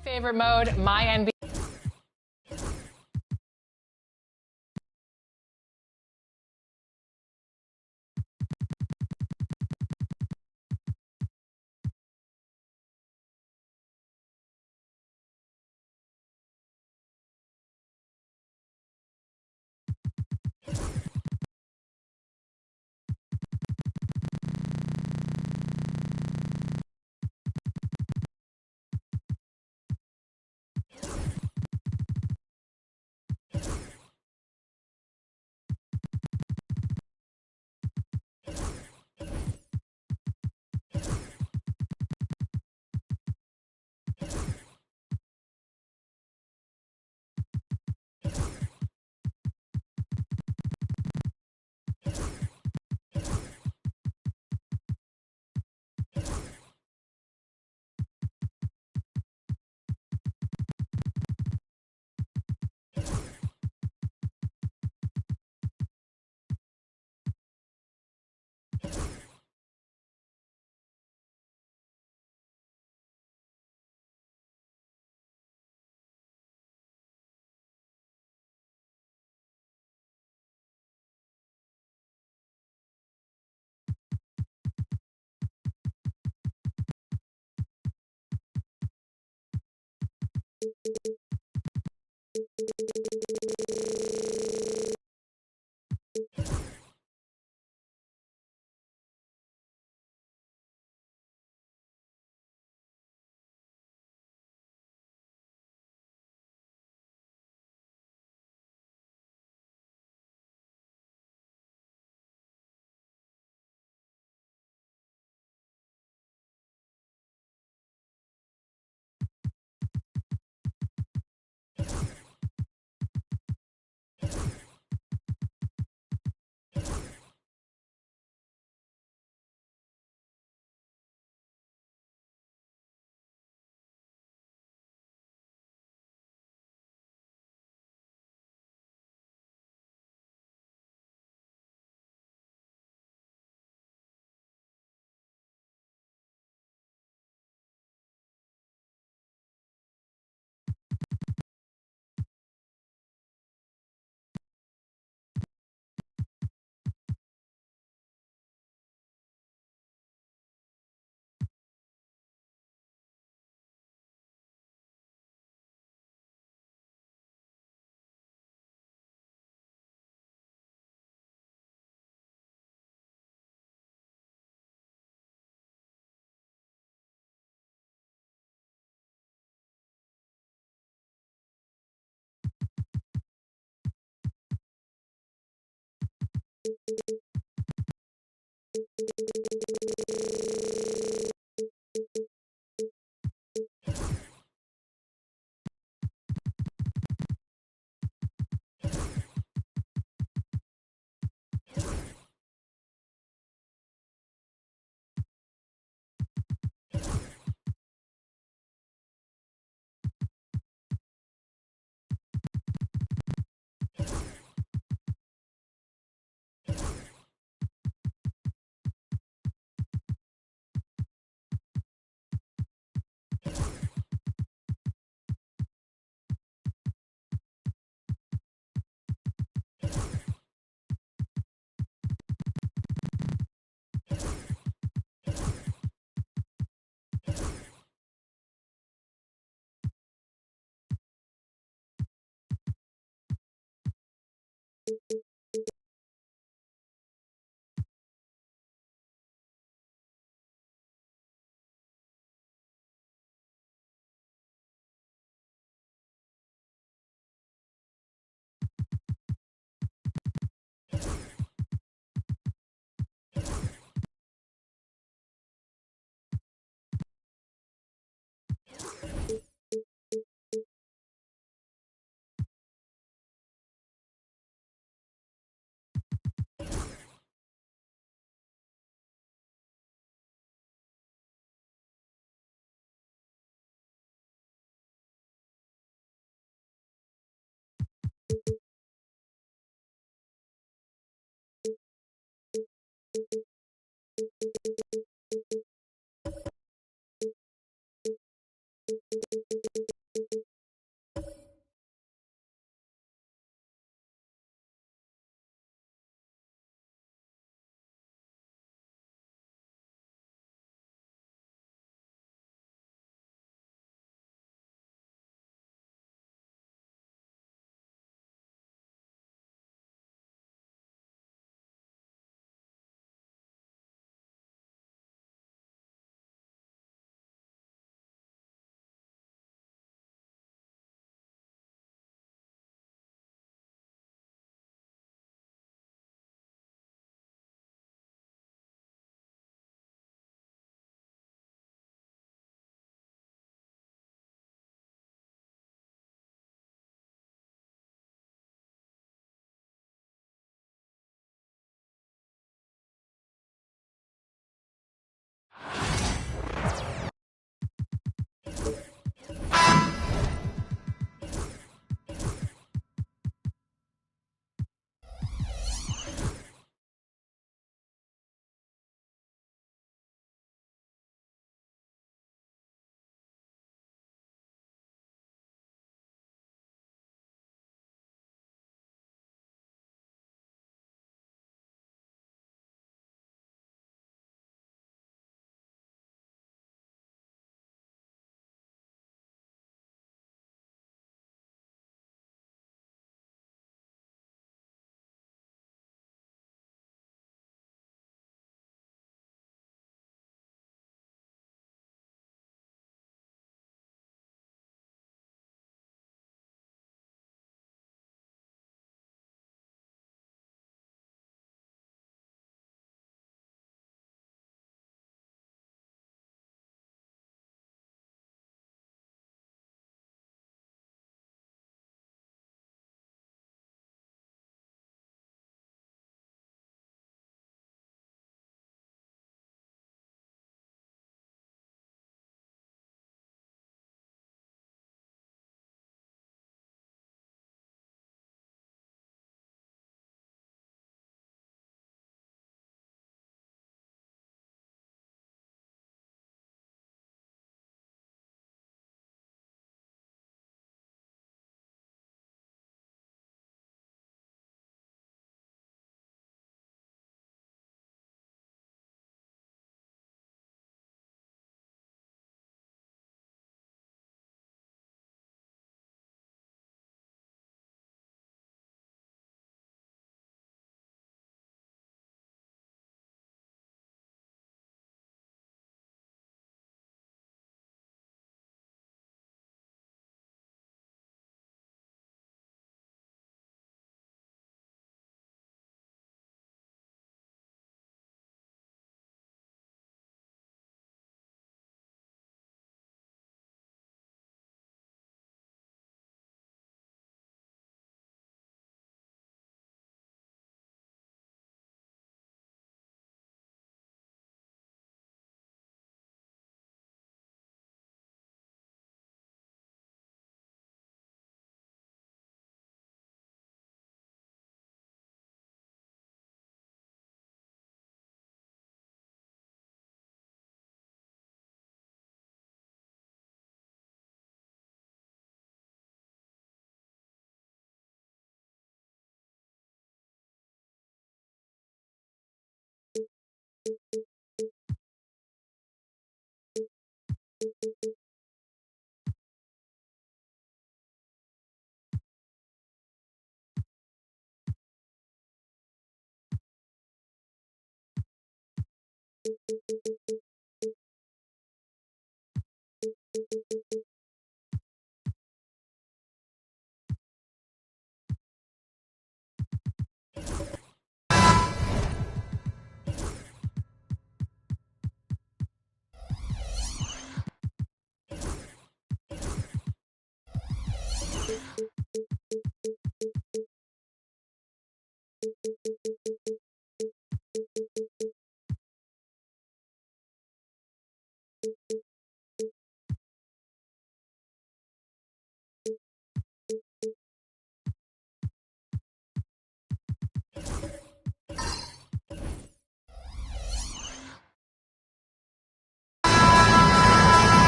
Favorite mode, my NBA.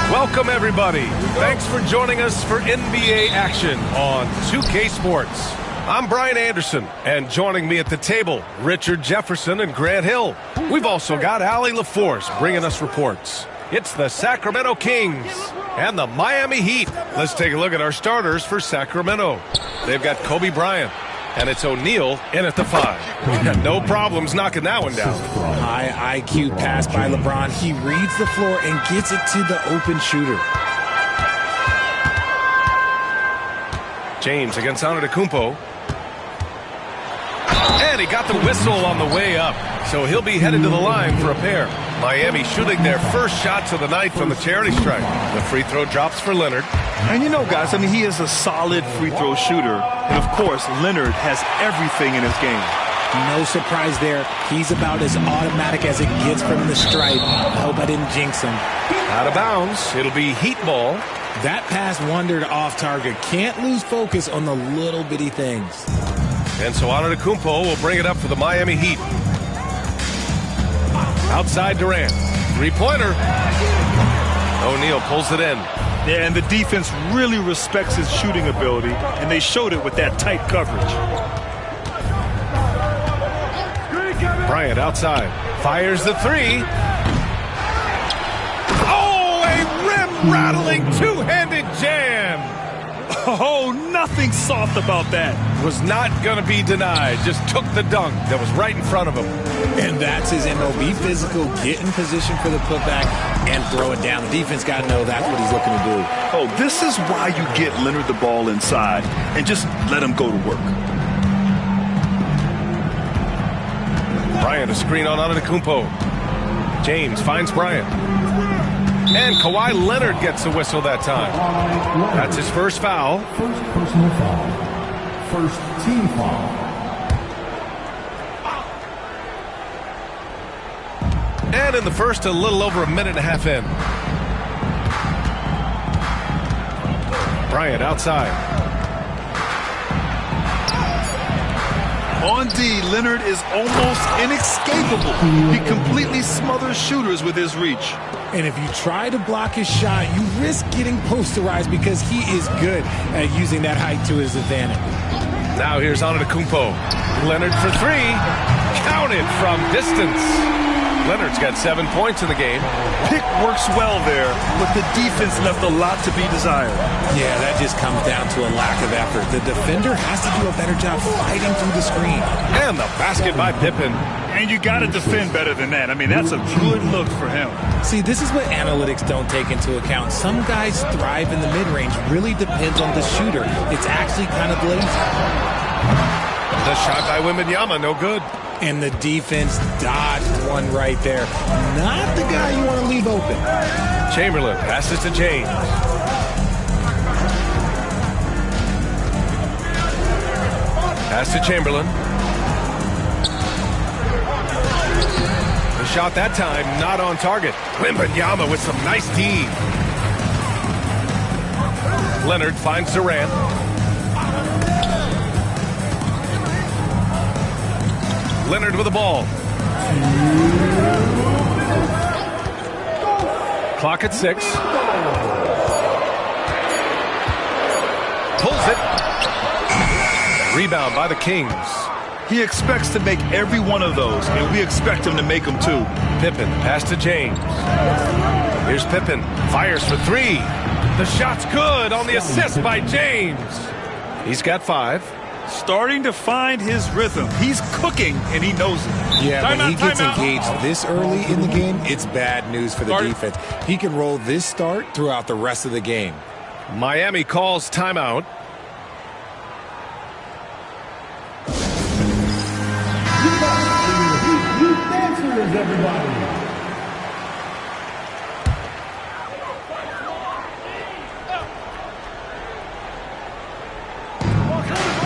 Welcome, everybody. Thanks for joining us for NBA action on 2K Sports. I'm Brian Anderson, and joining me at the table, Richard Jefferson and Grant Hill. We've also got Allie LaForce bringing us reports. It's the Sacramento Kings and the Miami Heat. Let's take a look at our starters for Sacramento. They've got Kobe Bryant, and it's O'Neal in at the 5. No problems knocking that one down. High IQ pass by LeBron. He reads the floor and gets it to the open shooter. James against Antetokounmpo. And he got the whistle on the way up, so he'll be headed to the line for a pair. Miami shooting their first shots of the night from the charity stripe. The free throw drops for Leonard. And you know, guys, I mean, he is a solid free throw shooter. And, of course, Leonard has everything in his game. No surprise there. He's about as automatic as it gets from the stripe. I hope I didn't jinx him. Out of bounds. It'll be Heat ball. That pass wandered off target. Can't lose focus on the little bitty things. And so Antetokounmpo will bring it up for the Miami Heat. Outside Durant. Three-pointer. O'Neal pulls it in. Yeah, and the defense really respects his shooting ability, and they showed it with that tight coverage. Bryant outside. Fires the three. Oh, a rim-rattling two-handed jam. Oh, nothing soft about that. Was not going to be denied. Just took the dunk that was right in front of him. And that's his MO. Be physical, get in position for the putback, and throw it down. The defense got to know that's what he's looking to do. Oh, this is why you get Leonard the ball inside and just let him go to work. Bryant, a screen on Antetokounmpo. James finds Bryant. And Kawhi Leonard gets a whistle that time. That's his first foul. First personal foul. First team foul. And in the first, a little over a minute and a half in. Bryant outside. On D, Leonard is almost inescapable. He completely smothers shooters with his reach. And if you try to block his shot, you risk getting posterized because he is good at using that height to his advantage. Now here's Antetokounmpo. Leonard for three. Counted from distance. Leonard's got 7 points in the game. Pick works well there, but the defense left a lot to be desired. Yeah, that just comes down to a lack of effort. The defender has to do a better job fighting through the screen. And the basket by Pippen. And you got to defend better than that. I mean, that's a good look for him. See, this is what analytics don't take into account. Some guys thrive in the mid-range. Really depends on the shooter. It's actually kind of lazy. The shot by Wembanyama, no good. And the defense dodged one right there. Not the guy you want to leave open. Chamberlain passes to James. Pass to Chamberlain. The shot that time not on target. Wembanyama with some nice D. Leonard finds Durant. Leonard with the ball. Clock at 6. Pulls it. Rebound by the Kings. He expects to make every one of those, and we expect him to make them too. Pippen, pass to James. Here's Pippen, fires for 3. The shot's good on the assist by James. He's got 5. Starting to find his rhythm. He's cooking, and he knows it. Yeah, when he gets engaged this early in the game, it's bad news for the defense. He can roll this start throughout the rest of the game. Miami calls timeout. Everybody.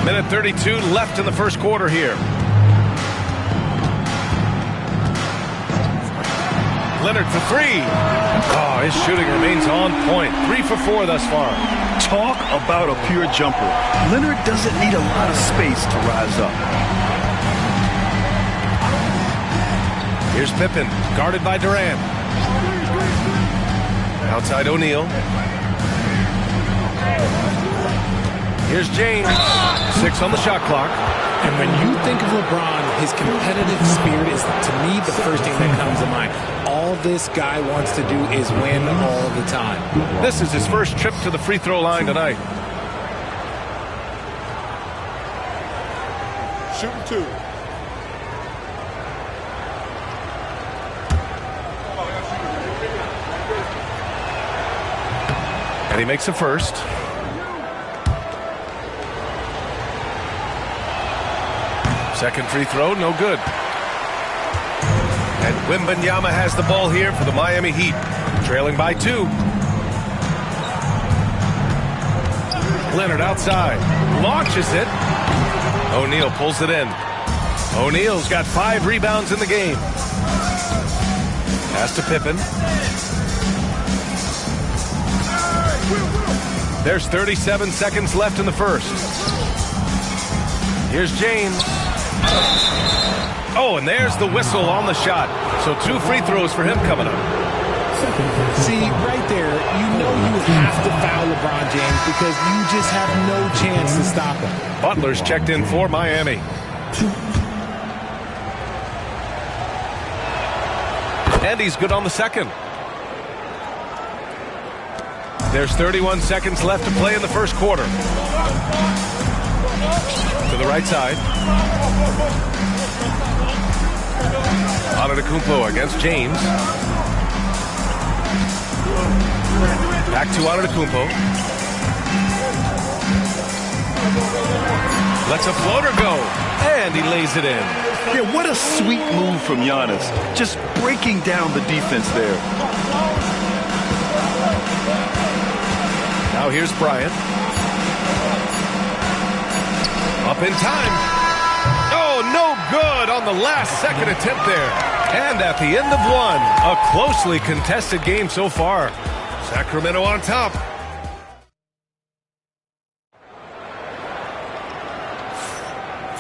Minute 32 left in the first quarter here. Leonard for 3. Oh, his shooting remains on point. 3 for 4 thus far. Talk about a pure jumper. Leonard doesn't need a lot of space to rise up. Here's Pippen, guarded by Durant. Outside O'Neal. Here's James. 6 on the shot clock. And when you think of LeBron, his competitive spirit is, to me, the first thing that comes to mind. All this guy wants to do is win all the time. This is his first trip to the free throw line tonight. Shooting 2. And he makes a first. Second free throw, no good. And Wembanyama has the ball here for the Miami Heat, trailing by 2. Leonard outside, launches it. O'Neal pulls it in. O'Neal's got 5 rebounds in the game. Pass to Pippen. There's 37 seconds left in the first. Here's James. Oh, and there's the whistle on the shot. So 2 free throws for him coming up. See, right there, you know you have to foul LeBron James because you just have no chance to stop him. Butler's checked in for Miami. And he's good on the second. There's 31 seconds left to play in the first quarter. To the right side. Antetokounmpo against James. Back to Antetokounmpo. Lets a floater go. And he lays it in. Yeah, what a sweet move from Giannis. Just breaking down the defense there. Now here's Bryant. Up in time. Oh, no good on the last second attempt there. And at the end of 1, a closely contested game so far. Sacramento on top.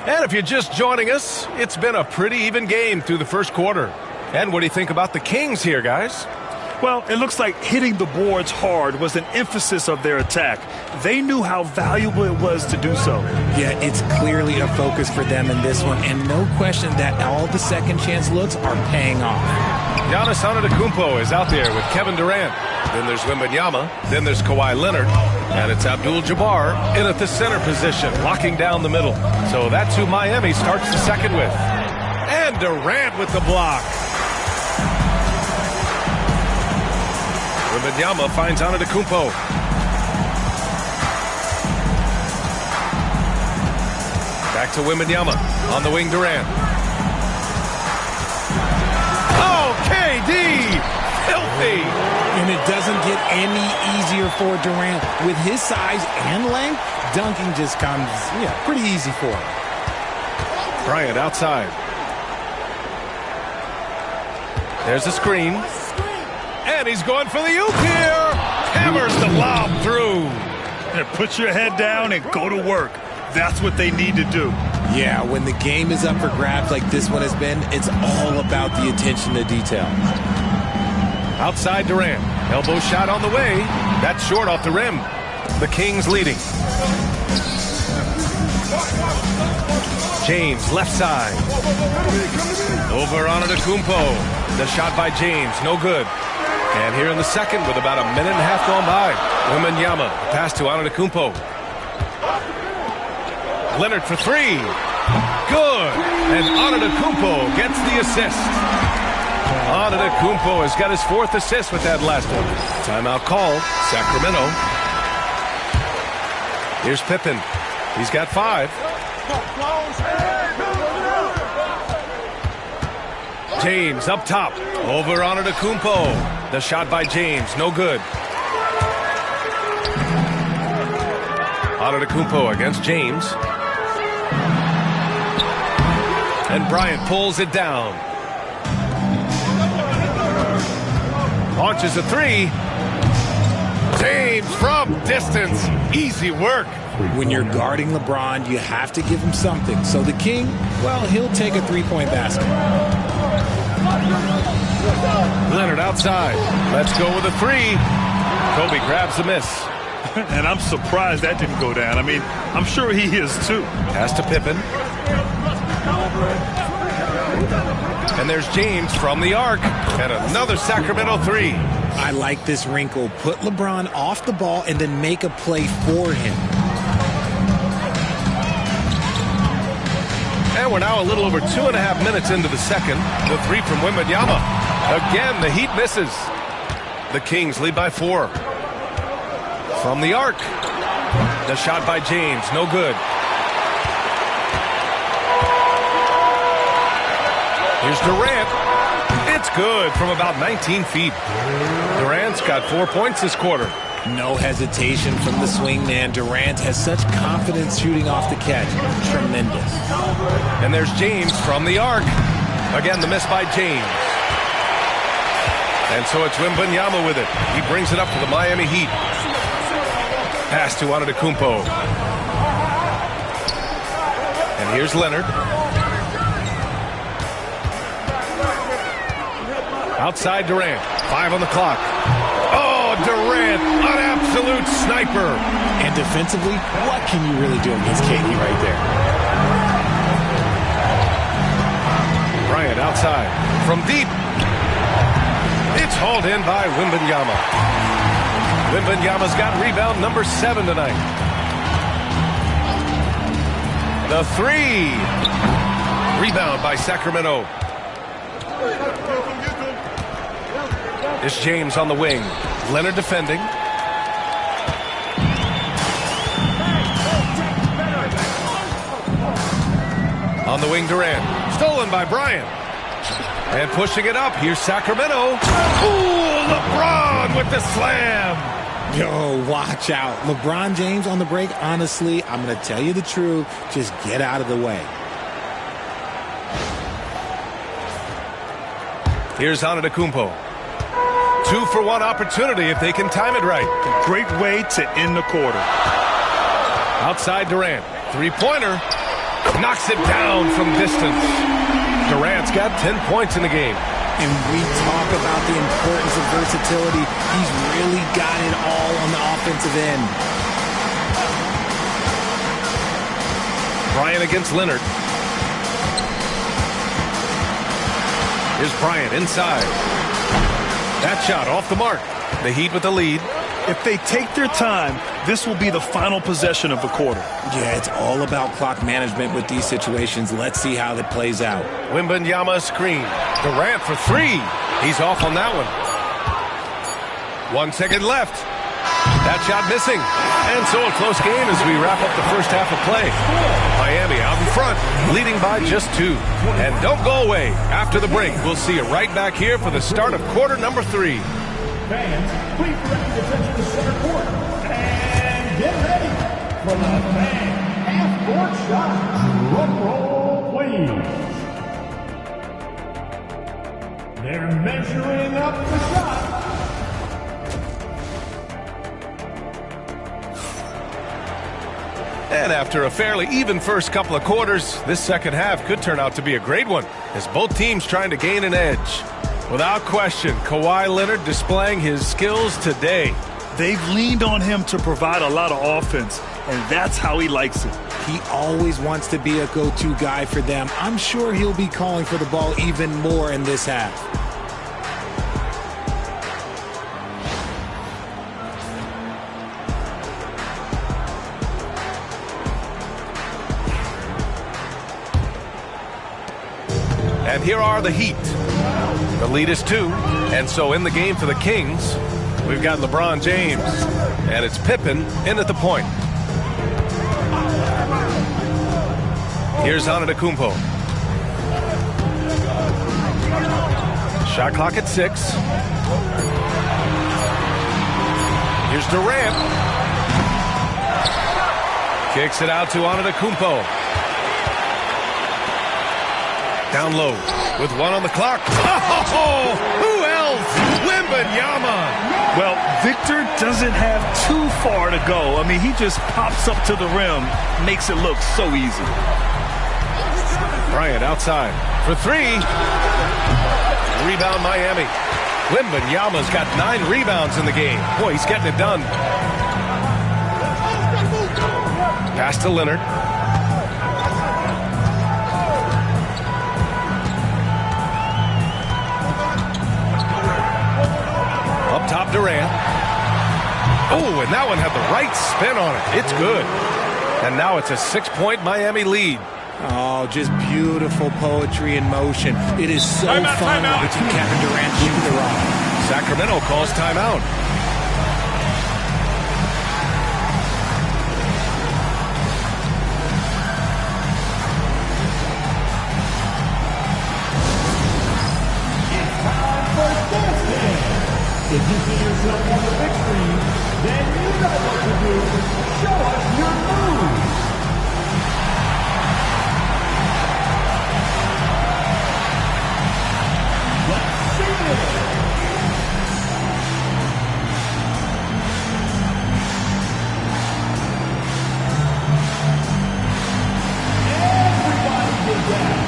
And if you're just joining us, it's been a pretty even game through the first quarter. And what do you think about the Kings here, guys? Well, it looks like hitting the boards hard was an emphasis of their attack. They knew how valuable it was to do so. Yeah, it's clearly a focus for them in this one, and no question that all the second chance looks are paying off. Giannis Antetokounmpo is out there with Kevin Durant. Then there's Wembanyama. Then there's Kawhi Leonard. And it's Abdul-Jabbar in at the center position, locking down the middle. So that's who Miami starts the second with. And Durant with the block. Wembanyama finds Antetokounmpo. Back to Wembanyama. On the wing, Durant. Oh, KD! Filthy! And it doesn't get any easier for Durant. With his size and length, dunking just comes, pretty easy for him. Bryant outside. There's a screen. And he's going for the oop here. Hammers the lob through. And put your head down and go to work. That's what they need to do. Yeah, when the game is up for grabs like this one has been, it's all about the attention to detail. Outside Durant. Elbow shot on the way. That's short off the rim. The Kings leading. James, left side. Over Antetokounmpo. The shot by James, no good. And here in the second, with about a minute and a half gone by, Wembanyama, pass to Antetokounmpo. Leonard for three. Good. And Antetokounmpo gets the assist. Antetokounmpo has got his fourth assist with that last one. Timeout called. Sacramento. Here's Pippen. He's got 5. James up top. Over Antetokounmpo. The shot by James. No good. Antetokounmpo against James. And Bryant pulls it down. Launches a 3. James from distance. Easy work. When you're guarding LeBron, you have to give him something. So the King, well, he'll take a three-point basket. Leonard outside. Let's go with a 3. Kobe grabs the miss. And I'm surprised that didn't go down. I mean, I'm sure he is too. Pass to Pippen. And there's James from the arc. And another Sacramento 3. I like this wrinkle. Put LeBron off the ball and then make a play for him. And we're now a little over 2.5 minutes into the second. The 3 from Wembanyama. Again, the Heat misses. The Kings lead by 4. From the arc. The shot by James. No good. Here's Durant. It's good from about 19 feet. Durant's got 4 points this quarter. No hesitation from the swing man. Durant has such confidence shooting off the catch. Tremendous. And there's James from the arc. Again, the miss by James. And so it's Wembanyama with it. He brings it up to the Miami Heat. Pass to Antetokounmpo. And here's Leonard. Outside Durant. 5 on the clock. Oh, Durant, an absolute sniper. And defensively, what can you really do against KD right there? Bryant outside. From deep. It's hauled in by Wembanyama. Wembanyama's got rebound number 7 tonight. The 3. Rebound by Sacramento. It's James on the wing. Leonard defending. On the wing, Durant. Stolen by Bryant. And pushing it up. Here's Sacramento. Ooh, LeBron with the slam. Yo, watch out. LeBron James on the break, honestly, I'm going to tell you the truth. Just get out of the way. Here's Antetokounmpo. 2-for-1 opportunity if they can time it right. Great way to end the quarter. Outside Durant. 3-pointer. Knocks it down from distance. Durant's got 10 points in the game. And we talk about the importance of versatility. He's really got it all on the offensive end. Bryant against Leonard. Here's Bryant inside. That shot off the mark. The Heat with the lead. If they take their time, this will be the final possession of the quarter. Yeah, it's all about clock management with these situations. Let's see how that plays out. Wembanyama screen. Durant for 3. He's off on that one. 1 second left. That shot missing. And so a close game as we wrap up the first half of play. Miami out in front, leading by just 2. And don't go away. After the break, we'll see you right back here for the start of quarter number 3. Fans, please direct your attention to the center court. And get ready for the fan half-court shot. Drum roll, please. They're measuring up the shot. And after a fairly even first couple of quarters, this second half could turn out to be a great one as both teams trying to gain an edge. Without question, Kawhi Leonard displaying his skills today. They've leaned on him to provide a lot of offense. and that's how he likes it. He always wants to be a go-to guy for them. I'm sure he'll be calling for the ball even more in this half. And here are the Heat. The lead is 2, and so in the game for the Kings, we've got LeBron James, and it's Pippen in at the point. Here's Antetokounmpo. Shot clock at 6. Here's Durant. Kicks it out to Antetokounmpo. Down low with 1 on the clock. Oh, who else? Wembanyama. Well, Victor doesn't have too far to go. I mean, he just pops up to the rim, makes it look so easy. Bryant outside for 3. Rebound Miami. Wembanyama's got 9 rebounds in the game. Boy, he's getting it done. Pass to Leonard. Up top, Durant. Oh, and that one had the right spin on it. It's good. And now it's a 6-point Miami lead. Oh, just beautiful poetry in motion. It is so fun watching Kevin Durant shoot the rock. Sacramento calls timeout. If you see yourself on the big screen, then you know what to do. Show us your moves. Let's see it. Everybody get down.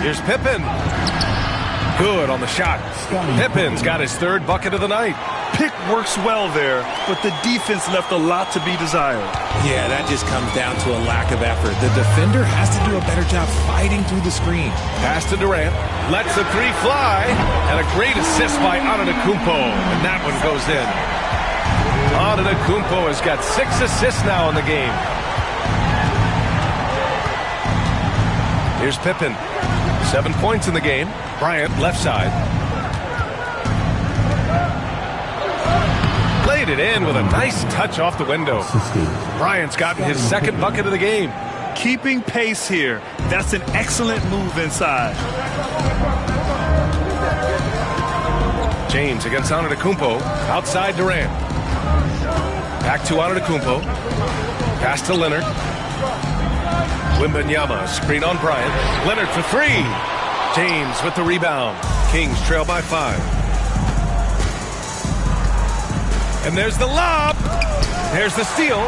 Here's Pippen. Good on the shot. Pippen's got his 3rd bucket of the night. Pick works well there, but the defense left a lot to be desired. Yeah, that just comes down to a lack of effort. The defender has to do a better job fighting through the screen. Pass to Durant. Lets the 3 fly. And a great assist by Antetokounmpo. And that one goes in. Antetokounmpo has got 6 assists now in the game. Here's Pippen. 7 points in the game. Bryant left side. Laid it in with a nice touch off the window. Bryant's gotten his 2nd bucket of the game. Keeping pace here. That's an excellent move inside. James against Antetokounmpo. Outside Durant. Back to Antetokounmpo. Pass to Leonard. Wembanyama, screen on Bryant. Leonard for 3. James with the rebound. Kings trail by 5. And there's the lob. There's the steal.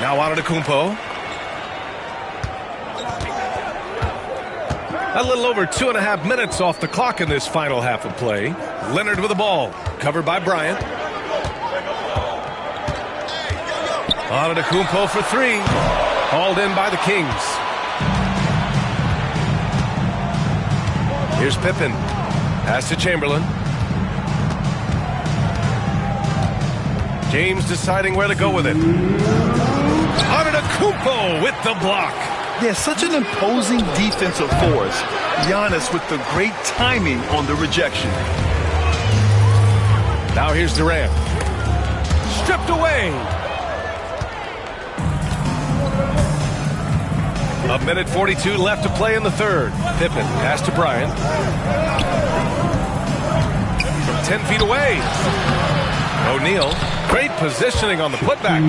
Now Antetokounmpo. A little over 2.5 minutes off the clock in this final half of play. Leonard with the ball. Covered by Bryant. Antetokounmpo for 3. Hauled in by the Kings. Here's Pippen. Pass to Chamberlain. James deciding where to go with it. Antetokounmpo with the block. Yeah, such an imposing defensive force. Giannis with the great timing on the rejection. Now here's Durant. Stripped away. A minute 42 left to play in the third. Pippen pass to Bryant. From 10 feet away. O'Neal. Great positioning on the putback.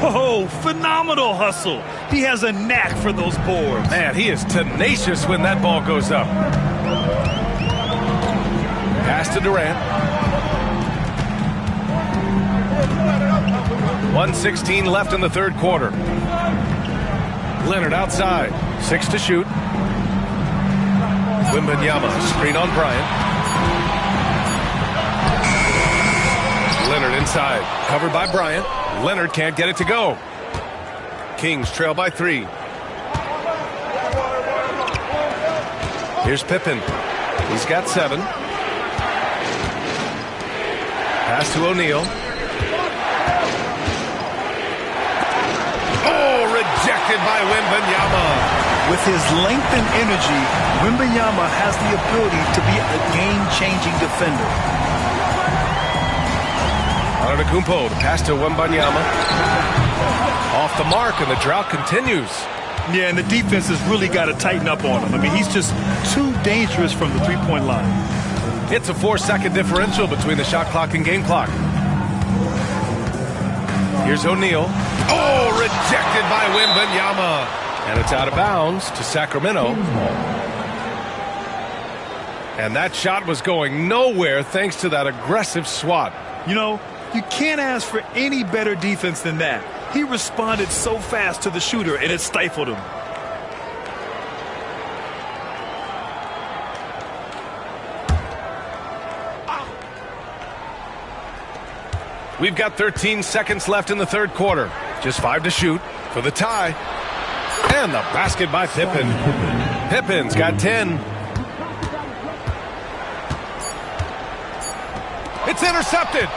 Oh, phenomenal hustle. He has a knack for those boards. Man, he is tenacious when that ball goes up. Pass to Durant. 1:16 left in the third quarter. Leonard outside. 6 to shoot. Wembanyama screen on Bryant. Leonard inside. Covered by Bryant. Leonard can't get it to go. Kings trail by 3. Here's Pippen. He's got 7. Pass to O'Neal. Oh, rejected by Wembanyama. With his length and energy, Wembanyama has the ability to be a game-changing defender. Antetokounmpo, the pass to Wembanyama. Off the mark, and the drought continues. Yeah, and the defense has really got to tighten up on him. I mean, he's just too dangerous from the three-point line. It's a 4-second differential between the shot clock and game clock. Here's O'Neal. Oh, rejected by Wembanyama. And it's out of bounds to Sacramento. And that shot was going nowhere thanks to that aggressive swat. You know, you can't ask for any better defense than that. He responded so fast to the shooter, and it stifled him. We've got 13 seconds left in the third quarter. Just 5 to shoot for the tie. And the basket by Pippen. Pippen's got 10. It's intercepted.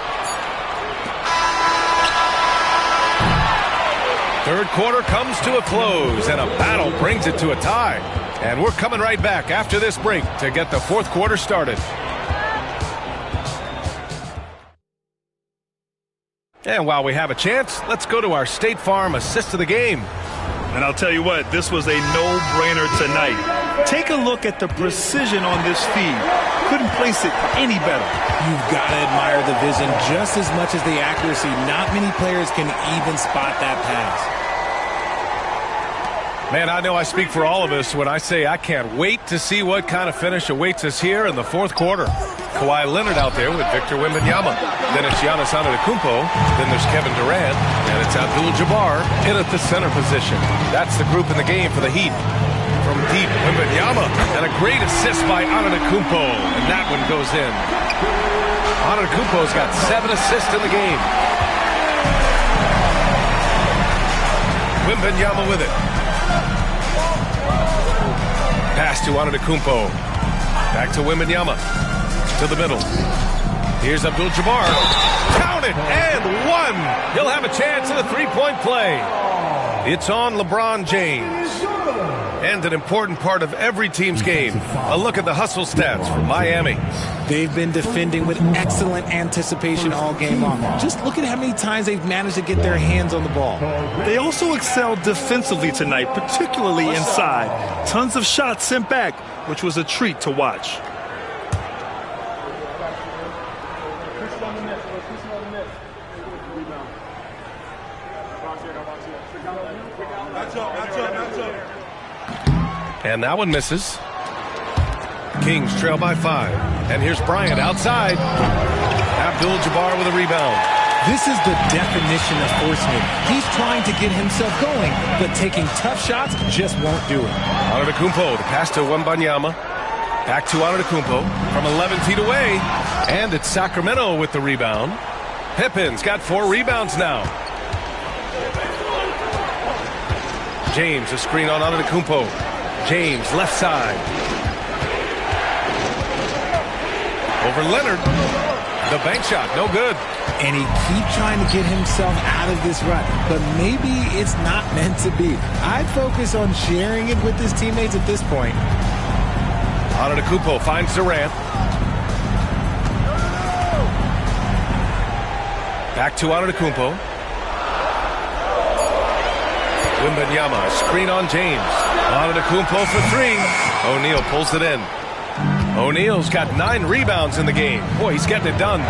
Third quarter comes to a close, and a battle brings it to a tie. And we're coming right back after this break to get the fourth quarter started. And while we have a chance, let's go to our State Farm assist of the game. And I'll tell you what, this was a no-brainer tonight. Take a look at the precision on this feed. Couldn't place it any better. You've got to admire the vision just as much as the accuracy. Not many players can even spot that pass. Man, I know I speak for all of us when I say I can't wait to see what kind of finish awaits us here in the fourth quarter. Kawhi Leonard out there with Victor Wembanyama. Then it's Giannis Antetokounmpo. Then there's Kevin Durant. And it's Abdul-Jabbar in at the center position. That's the group in the game for the Heat. From deep, Wembanyama. And a great assist by Antetokounmpo. And that one goes in. Antetokounmpo's got 7 assists in the game. Wembanyama with it. Pass to Antetokounmpo. Back to Wembanyama. To the middle. Here's Abdul-Jabbar. Count it! And 1! He'll have a chance at a three-point play. It's on LeBron James. And an important part of every team's game. A look at the hustle stats for Miami. They've been defending with excellent anticipation all game long. Just look at how many times they've managed to get their hands on the ball. They also excelled defensively tonight, particularly inside. Tons of shots sent back, which was a treat to watch. And that one misses. Kings trail by 5. And here's Bryant outside. Abdul-Jabbar with a rebound. This is the definition of forcing. He's trying to get himself going, but taking tough shots just won't do it. Antetokounmpo, the pass to Wembanyama. Back to Antetokounmpo from 11 feet away. And it's Sacramento with the rebound. Pippen's got 4 rebounds now. James, a screen on Antetokounmpo. James, left side. Over Leonard. The bank shot, no good. And he keeps trying to get himself out of this rut, but maybe it's not meant to be. I'd focus on sharing it with his teammates at this point. Antetokounmpo finds Durant. Back to Antetokounmpo. Wembanyama, screen on James. Antetokounmpo for three. O'Neal pulls it in. O'Neal's got 9 rebounds in the game. Boy, he's getting it done.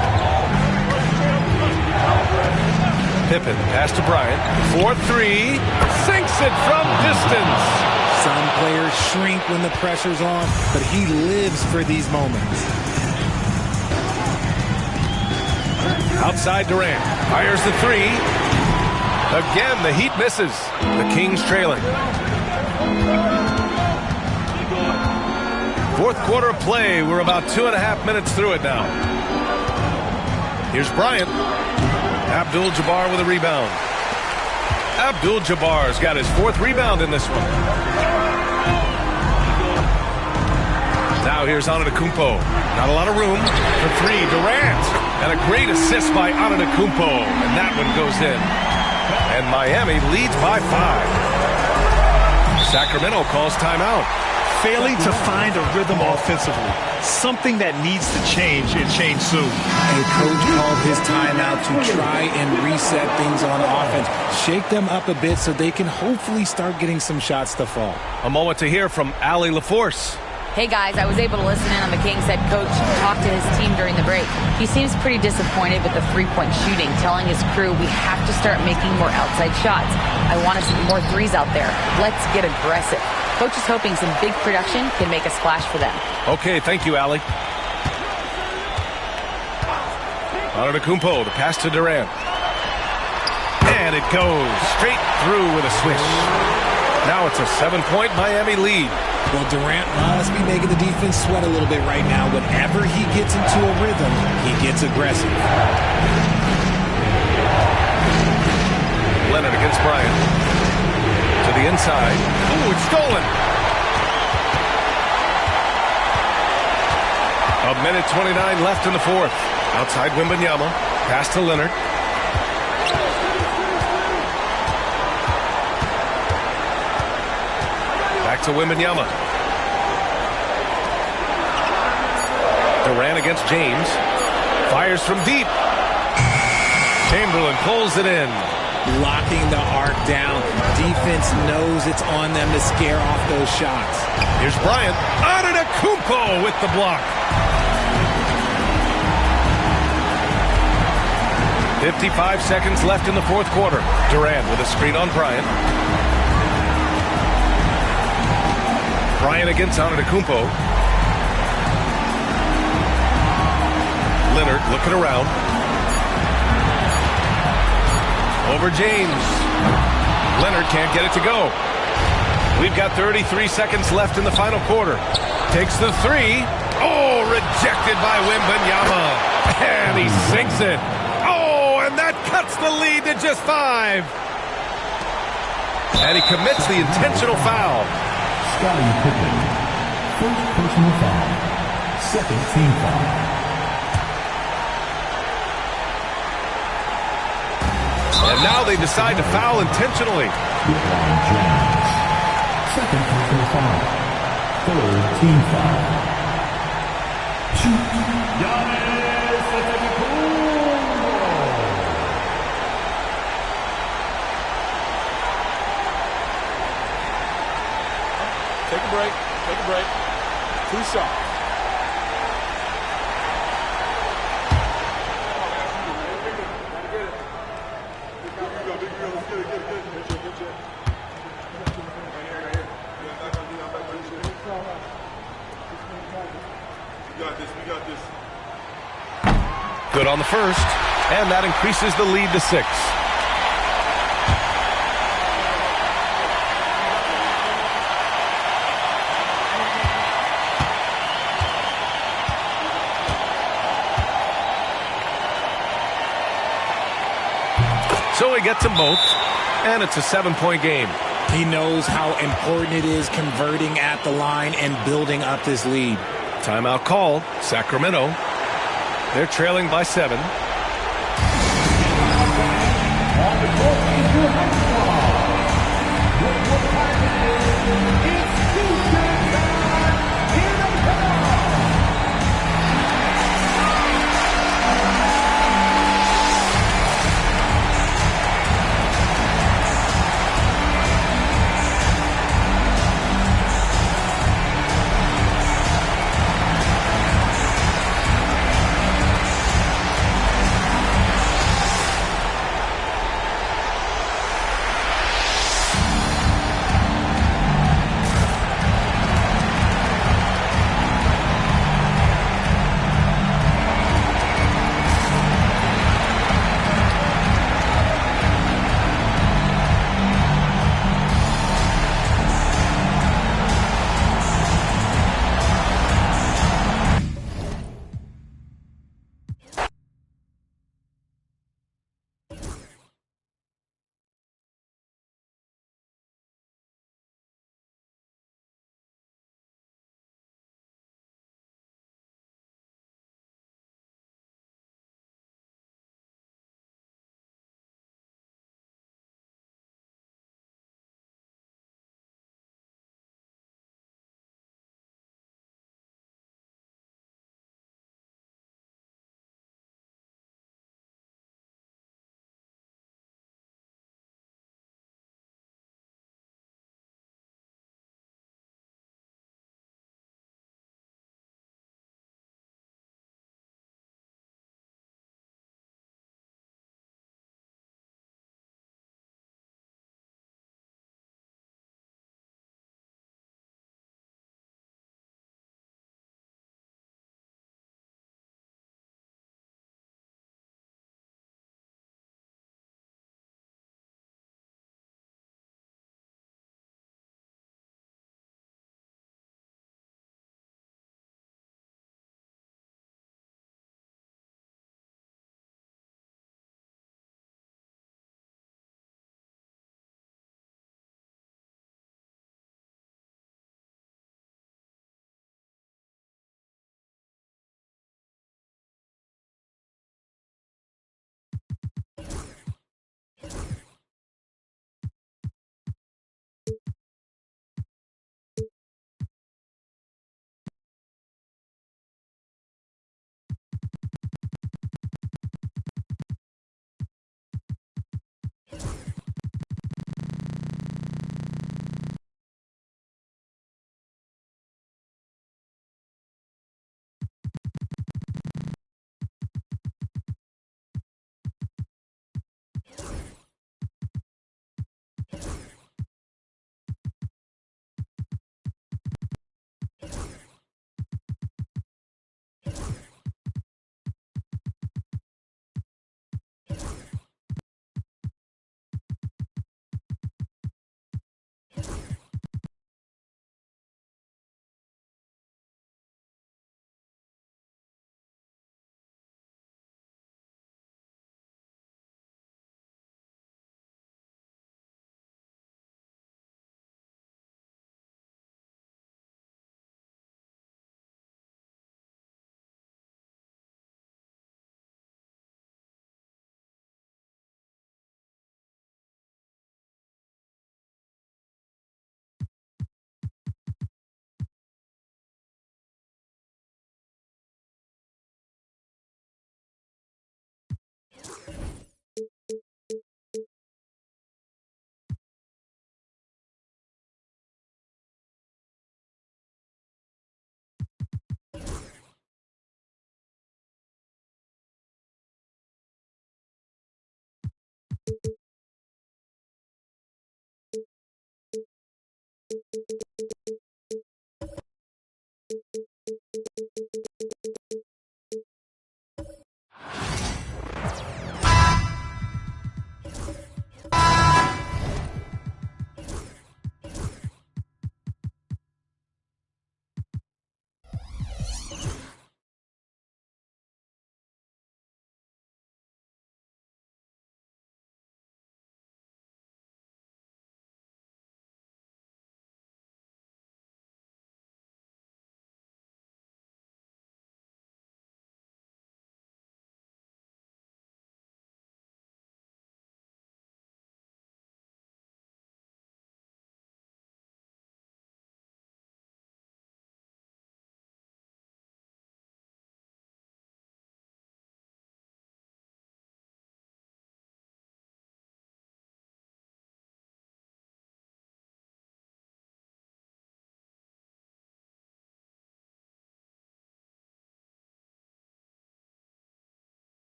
Pippen, pass to Bryant. 4-3. Sinks it from distance. Some players shrink when the pressure's on, but he lives for these moments. Outside Durant. Fires the 3. Again, the Heat misses. The Kings trailing. Fourth quarter of play. We're about 2.5 minutes through it now. Here's Bryant. Abdul-Jabbar with a rebound. Abdul-Jabbar's got his 4th rebound in this one. Now here's Antetokounmpo. Not a lot of room for 3. Durant. And a great assist by Antetokounmpo. And that one goes in. And Miami leads by 5. Sacramento calls timeout. Failing to find a rhythm offensively. Something that needs to change and change soon. And coach called his timeout to try and reset things on offense. Shake them up a bit so they can hopefully start getting some shots to fall. A moment to hear from Allie LaForce. Hey guys, I was able to listen in on the Kings head coach talk to his team during the break. He seems pretty disappointed with the 3-point shooting, telling his crew we have to start making more outside shots. I want to see more threes out there. Let's get aggressive. Coach is hoping some big production can make a splash for them. Okay, thank you, Allie. Antetokounmpo, the pass to Durant. And it goes straight through with a swish. Now it's a 7-point Miami lead. Well, Durant must be making the defense sweat a little bit right now. Whenever he gets into a rhythm, he gets aggressive. Leonard against Bryant. To the inside. Ooh, it's stolen. 1:29 left in the 4th. Outside Wembanyama. Pass to Leonard. Back to Wembanyama. Durant against James. Fires from deep. Chamberlain pulls it in. Locking the arc down. Defense knows it's on them to scare off those shots. Here's Bryant. Antetokounmpo with the block. 55 seconds left in the 4th quarter. Durant with a screen on Bryant. Bryant against Antetokounmpo. Leonard looking around. Over James. Leonard can't get it to go. We've got 33 seconds left in the final quarter. Takes the 3. Oh, rejected by Wembanyama. And he sinks it. Oh, and that cuts the lead to just 5. And he commits the intentional foul. Scottie Pippen. First personal foul. Second team foul. And now they decide to foul intentionally. LeBron James. Second personal foul. Third team foul. Shoot. Giannis Antetokounmpo. Take a break. Take a break. Too soft. Good on the first, and that increases the lead to 6. So he gets them both, and it's a 7-point game. He knows how important it is converting at the line and building up this lead. Timeout called. Sacramento. They're trailing by 7. On the court is your next squad. Your opponent is Houston Time. Here they come.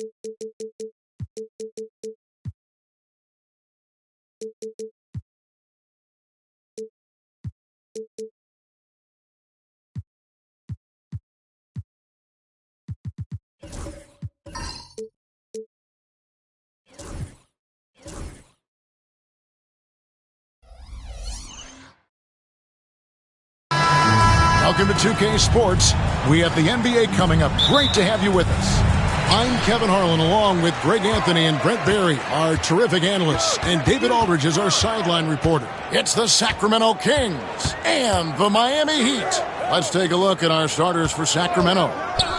Welcome to 2K Sports. We have the NBA coming up. Great to have you with us. I'm Kevin Harlan, along with Greg Anthony and Brent Barry, our terrific analysts, and David Aldridge is our sideline reporter. It's the Sacramento Kings and the Miami Heat. Let's take a look at our starters for Sacramento.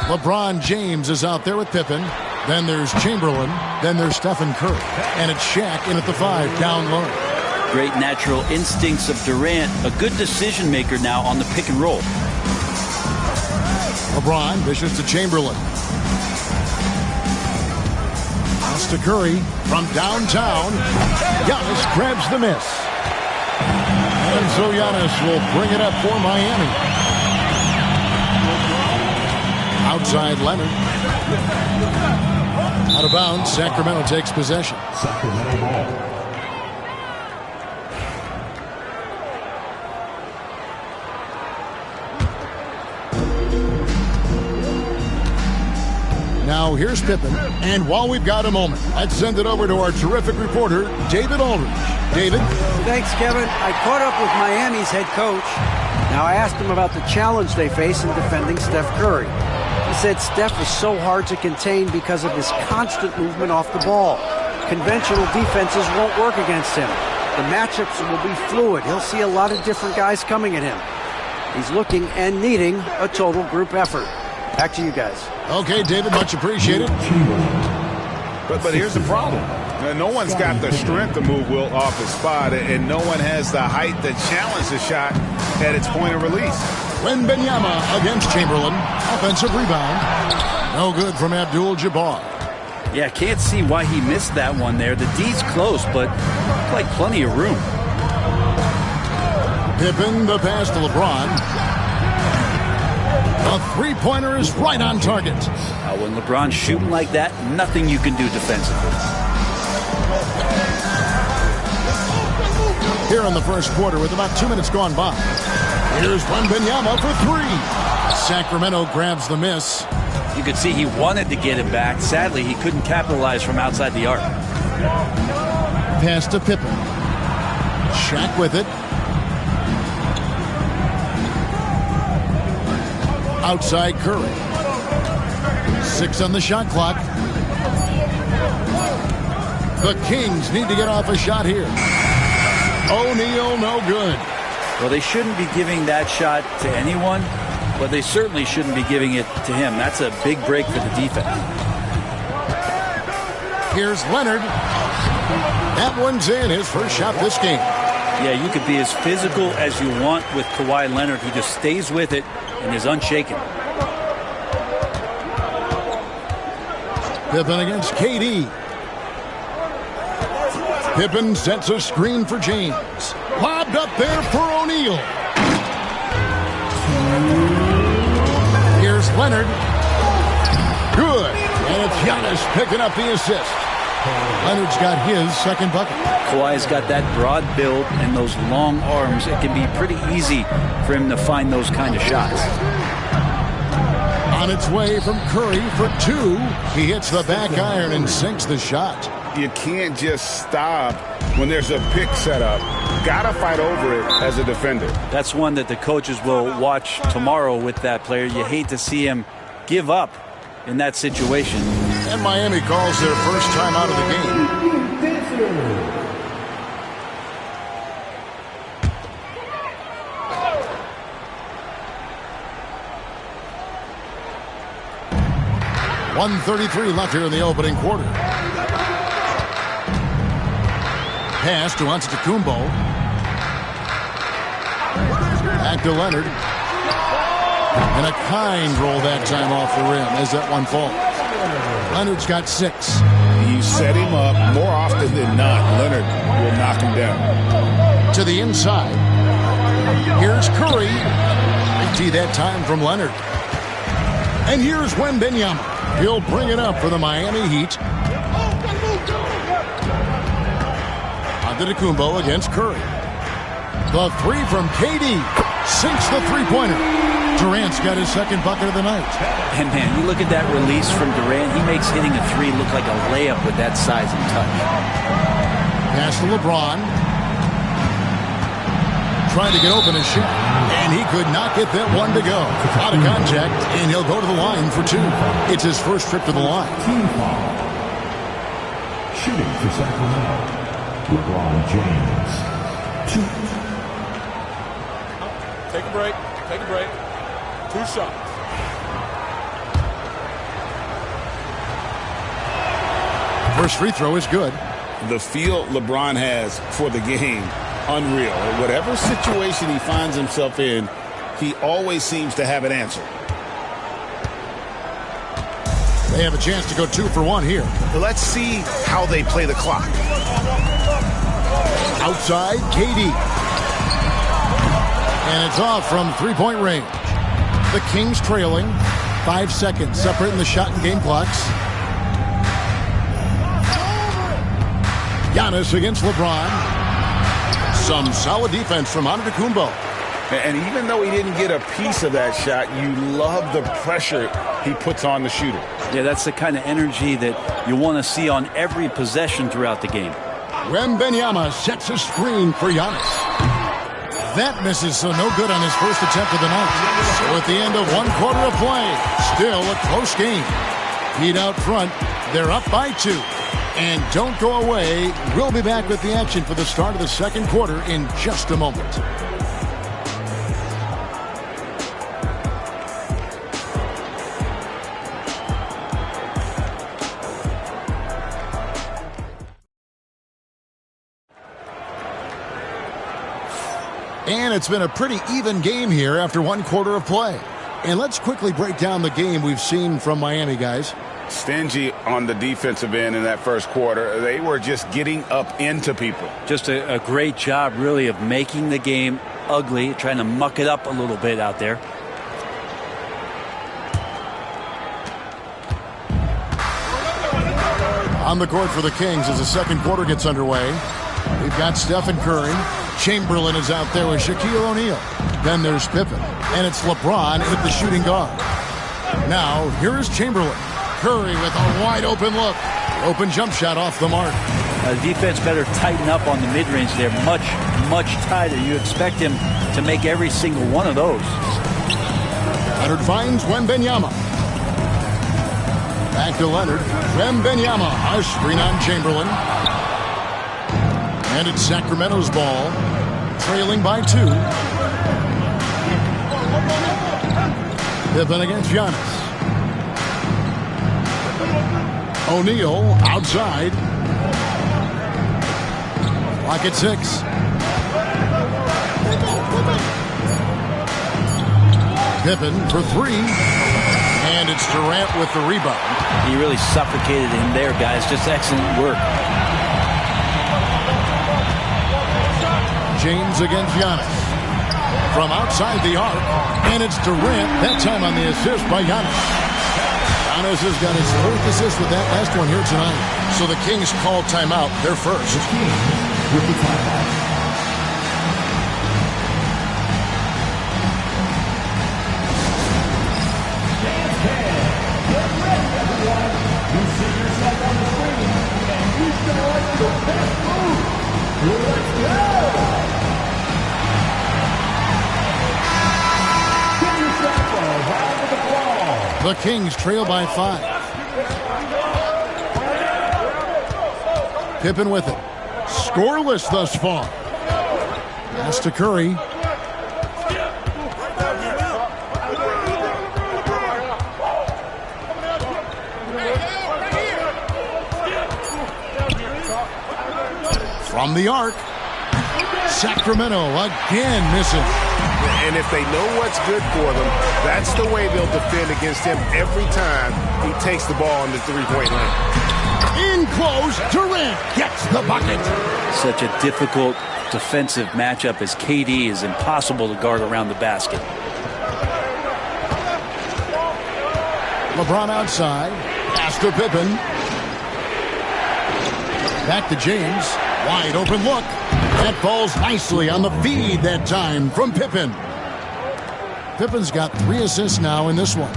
LeBron James is out there with Pippen. Then there's Chamberlain. Then there's Stephen Curry. And it's Shaq in at the 5, down low. Great natural instincts of Durant. A good decision maker now on the pick and roll. LeBron dishes to Chamberlain. Pass to Curry from downtown. Giannis grabs the miss. And so Giannis will bring it up for Miami. Outside Leonard. Out of bounds, Sacramento takes possession. Sacramento ball. Now here's Pippen, and while we've got a moment, let's send it over to our terrific reporter, David Aldridge. David? Thanks, Kevin. I caught up with Miami's head coach. Now I asked him about the challenge they face in defending Steph Curry. He said Steph is so hard to contain because of his constant movement off the ball. Conventional defenses won't work against him. The matchups will be fluid. He'll see a lot of different guys coming at him. He's looking and needing a total group effort. Back to you guys. Okay, David, much appreciated. But here's the problem. No one's got the strength to move Will off his spot, and no one has the height to challenge the shot at its point of release. Wembanyama against Chamberlain. Offensive rebound. No good from Abdul-Jabbar. Yeah, can't see why he missed that one there. The D's close, but like plenty of room. Pippen, the pass to LeBron. A three-pointer is right on target. When LeBron's shooting like that, nothing you can do defensively. Here in the first quarter with about 2 minutes gone by. Here's Wembanyama for 3. Sacramento grabs the miss. You could see he wanted to get it back. Sadly, he couldn't capitalize from outside the arc. Pass to Pippen. Shaq with it. Outside Curry. 6 on the shot clock. The Kings need to get off a shot here. O'Neal, no good. Well, they shouldn't be giving that shot to anyone, but they certainly shouldn't be giving it to him. That's a big break for the defense. Here's Leonard. That one's in, his first shot this game. Yeah, you could be as physical as you want with Kawhi Leonard. He just stays with it and is unshaken. Pippen against KD. Pippen sets a screen for James. Lobbed up there for O'Neal. Here's Leonard. Good. And it's Giannis picking up the assist. Leonard's got his second bucket. Kawhi's got that broad build and those long arms. It can be pretty easy for him to find those kind of shots. On its way from Curry for 2. He hits the back iron and sinks the shot. You can't just stop when there's a pick set up. Gotta fight over it as a defender. That's one that the coaches will watch tomorrow with that player. You hate to see him give up in that situation. And Miami calls their first time out of the game. 1:33 left here in the opening quarter. Pass to Antetokounmpo. Back to Leonard. And a kind roll that time off the rim as that one falls. Leonard's got 6. You set him up more often than not. Leonard will knock him down. To the inside. Here's Curry. Big T that time from Leonard. And here's Wembanyama. He'll bring it up for the Miami Heat. Antetokounmpo against Curry. The three from KD. Sinks the three-pointer. Durant's got his second bucket of the night. And man, you look at that release from Durant. He makes hitting a three look like a layup with that size and touch. Pass to LeBron. Trying to get open a shot. And he could not get that one to go. Out of contact, and he'll go to the line for two. It's his first trip to the line. Shooting for Sacramento, LeBron James. 2. Take a break. Take a break. 2 shots. First free throw is good. The feel LeBron has for the game, unreal. Whatever situation he finds himself in, he always seems to have an answer. They have a chance to go 2 for 1 here. Let's see how they play the clock. Outside, KD. And it's off from three-point range. The Kings trailing. 5 seconds separating the shot and game clocks. Giannis against LeBron. Some solid defense from Antetokounmpo. And even though he didn't get a piece of that shot, you love the pressure he puts on the shooter. Yeah, that's the kind of energy that you want to see on every possession throughout the game. Wembanyama sets a screen for Giannis. That misses, so no good on his first attempt of the night. So at the end of 1 quarter of play, still a close game. Heat out front, they're up by 2. And don't go away. We'll be back with the action for the start of the second quarter in just a moment. And it's been a pretty even game here after 1 quarter of play. And let's quickly break down the game we've seen from Miami, guys. Stingy on the defensive end in that first quarter. They were just getting up into people. Just a great job, really, of making the game ugly, trying to muck it up a little bit out there. On the court for the Kings as the second quarter gets underway. We've got Stephen Curry. Chamberlain is out there with Shaquille O'Neal. Then there's Pippen. And it's LeBron at the shooting guard. Now, here is Chamberlain. Curry with a wide-open look. Open jump shot off the mark. Defense better tighten up on the mid-range there. Much, much tighter. You expect him to make every single one of those. Leonard finds Wembanyama. Back to Leonard. Wembanyama. A screen on Chamberlain. And it's Sacramento's ball. Trailing by 2. Pippen against Giannis. O'Neal outside. Clock at 6. Pippen for 3. And it's Durant with the rebound. He really suffocated him there, guys. Just excellent work. James against Giannis. From outside the arc. And it's Durant, that time on the assist by Giannis. Giannis has got his 4th assist with that last one here tonight. So the Kings call timeout, their first. The Kings with the timeout. Dance band. Get ready, everyone. You see yourself on the screen, and you start the best move. Let's go. Get yourself a round of applause. The Kings trail by 5. Pippen with it. Scoreless thus far. Pass to Curry. From the arc. Sacramento again missing. And if they know what's good for them, that's the way they'll defend against him every time he takes the ball in the three-point line. In close, Durant gets the bucket. Such a difficult defensive matchup as KD is impossible to guard around the basket. LeBron outside. Pass to Pippen. Back to James. Wide open look. That falls nicely on the feed that time from Pippen. Pippen's got 3 assists now in this one.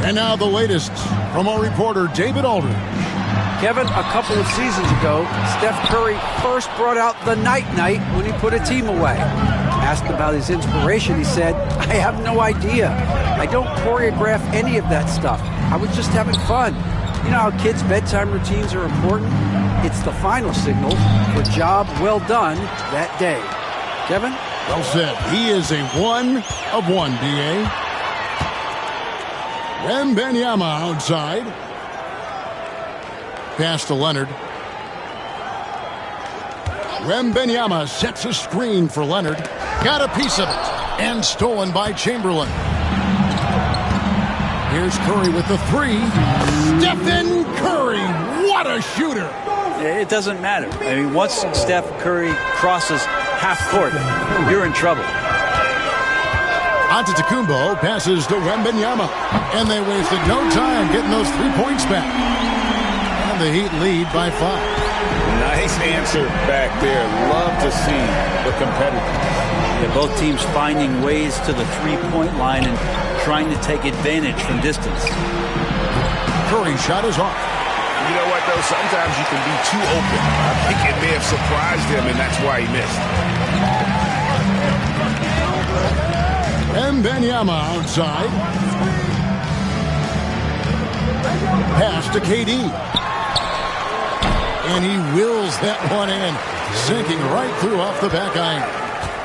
And now the latest from our reporter, David Aldridge. Kevin, a couple of seasons ago, Steph Curry first brought out the night-night when he put a team away. Asked about his inspiration, he said, "I have no idea. I don't choreograph any of that stuff. I was just having fun." You know how kids' bedtime routines are important? It's the final signal for job well done that day. Kevin? Well said. He is a 1 of 1, D.A. Wembanyama outside. Pass to Leonard. Wembanyama sets a screen for Leonard. Got a piece of it. And stolen by Chamberlain. Here's Curry with the 3. Stephen Curry. What a shooter. It doesn't matter. I mean, once Steph Curry crosses half court, you're in trouble. Antetokounmpo passes to Wembanyama. And they wasted no time getting those 3 points back. And the Heat lead by 5. Nice answer back there. Love to see the competitors. Yeah, both teams finding ways to the three-point line and trying to take advantage from distance. Curry shot is off. You know what, though? Sometimes you can be too open. I think it may have surprised him, and that's why he missed. Wembanyama outside. Pass to KD. And he wills that one in, sinking right through off the back iron.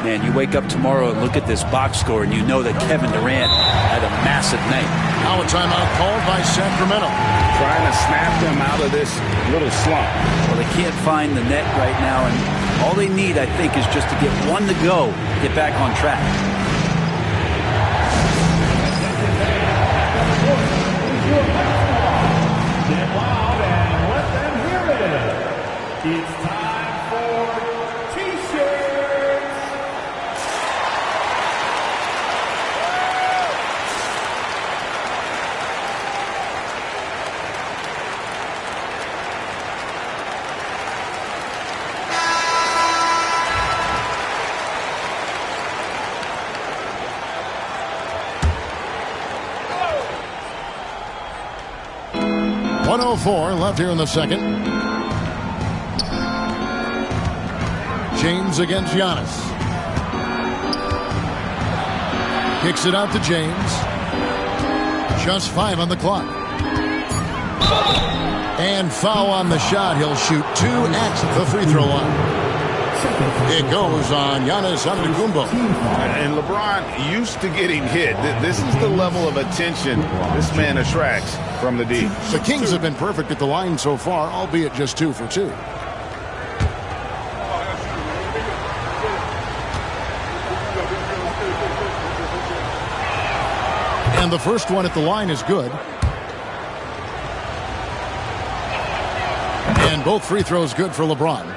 Man, you wake up tomorrow and look at this box score, and you know that Kevin Durant had a massive night. Now a timeout called by Sacramento. Trying to snap them out of this little slump. Well, they can't find the net right now, and all they need, I think, is just to get one to go, get back on track. Step out and let them hear it. It's time for T-shirts. .104 left here in the second. James against Giannis. Kicks it out to James. Just 5 on the clock. And foul on the shot. He'll shoot 2 at the free throw line. It goes on Giannis Antetokounmpo. And LeBron used to getting hit. This is the level of attention this man attracts from the D. The Kings have been perfect at the line so far, albeit just 2 for 2. And the first one at the line is good. And both free throws good for LeBron.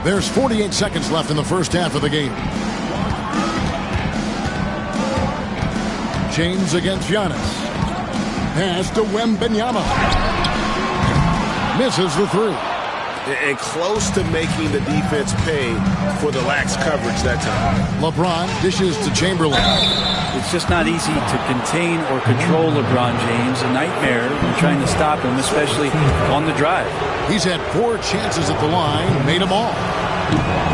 There's 48 seconds left in the first half of the game. James against Giannis. Pass to Wembanyama. Misses the 3. And close to making the defense pay for the lax coverage that time. LeBron dishes to Chamberlain. It's just not easy to contain or control LeBron James. A nightmare trying to stop him, especially on the drive. He's had 4 chances at the line, made them all.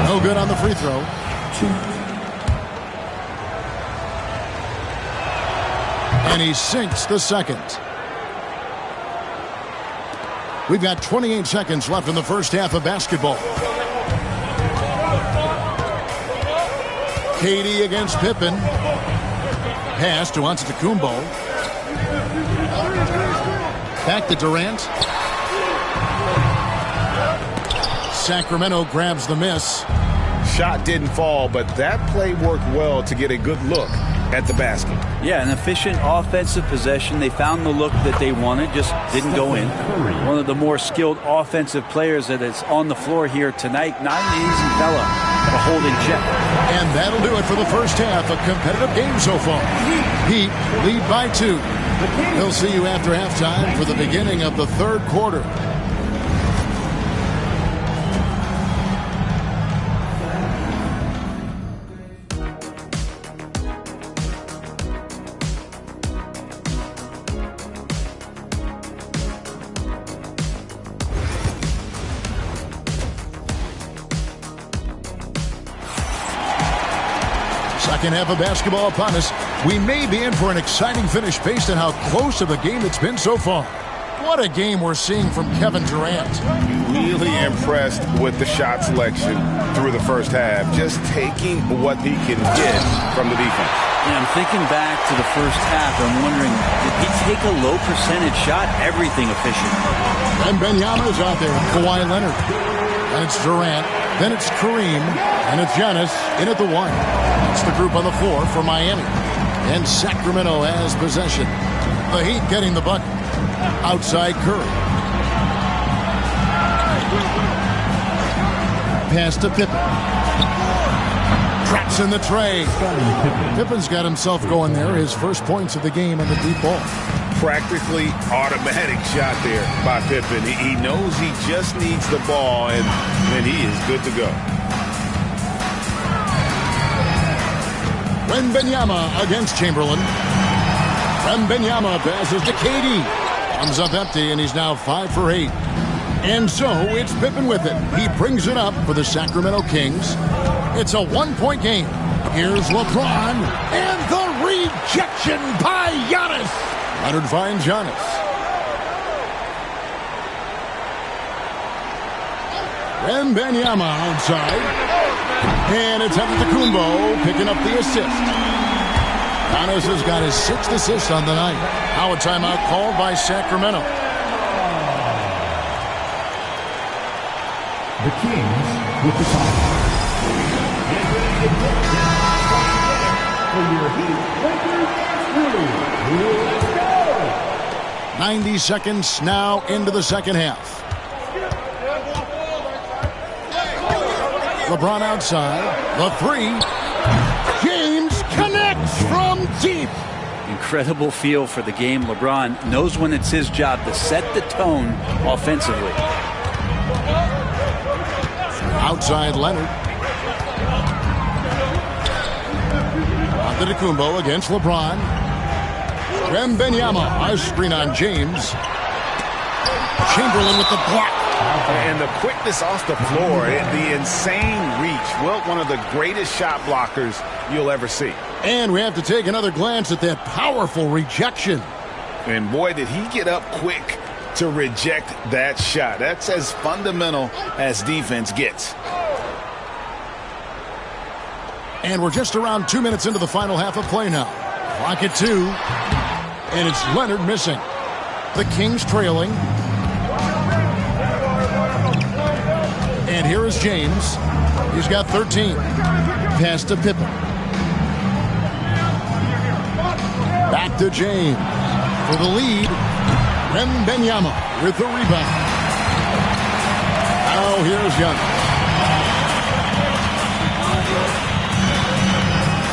No good on the free throw. And he sinks the second. We've got 28 seconds left in the first half of basketball. KD against Pippen. Pass to Antetokounmpo. Back to Durant. Sacramento grabs the miss. Shot didn't fall, but that play worked well to get a good look at the basket. Yeah, an efficient offensive possession. They found the look that they wanted, just didn't go in. One of the more skilled offensive players that is on the floor here tonight. Not an easy fella to hold in check. And that'll do it for the first half. A competitive game so far. Heat lead by 2. We'll see you after halftime for the beginning of the third quarter. Second half of basketball upon us. We may be in for an exciting finish based on how close of a game it's been so far. What a game we're seeing from Kevin Durant. Really impressed with the shot selection through the first half. Just taking what he can get from the defense. And I'm thinking back to the first half. I'm wondering, did he take a low percentage shot? Everything efficient. And Benyama's out there. Kawhi Leonard. And it's Durant. Then it's Kareem. And it's Giannis in at the 1. It's the group on the floor for Miami. And Sacramento has possession. The Heat getting the bucket. Outside Curry. Pass to Pippen. Traps in the tray. Pippen's got himself going there. His first points of the game on the deep ball. Practically automatic shot there by Pippen. He knows he just needs the ball, and then he is good to go. Wembanyama against Chamberlain. Wembanyama passes to KD. Comes up empty, and he's now 5 for 8. And so it's Pippen with it. He brings it up for the Sacramento Kings. It's a 1-point game. Here's LeBron, and the rejection by Giannis. Leonard finds Giannis. Wembanyama outside. And it's Antetokounmpo picking up the assist. Giannis has got his 6th assist on the night. Now a timeout called by Sacramento. The Kings with the timeout. For your Heat, Let's go! 90 seconds now into the second half. LeBron outside. The 3. James connects from deep. Incredible feel for the game. LeBron knows when it's his job to set the tone offensively. Outside Leonard. Antetokounmpo against LeBron. Wembanyama, a screen on James. Chamberlain with the block. And the quickness off the floor, the insane reach. Well, one of the greatest shot blockers you'll ever see. And we have to take another glance at that powerful rejection. And boy, did he get up quick to reject that shot. That's as fundamental as defense gets. And we're just around 2 minutes into the final half of play now. Clock at 2. And it's Leonard missing. The Kings trailing. And here is James. He's got 13. Pass to Pippen. Back to James. For the lead, Wembanyama with the rebound. Now here's Giannis.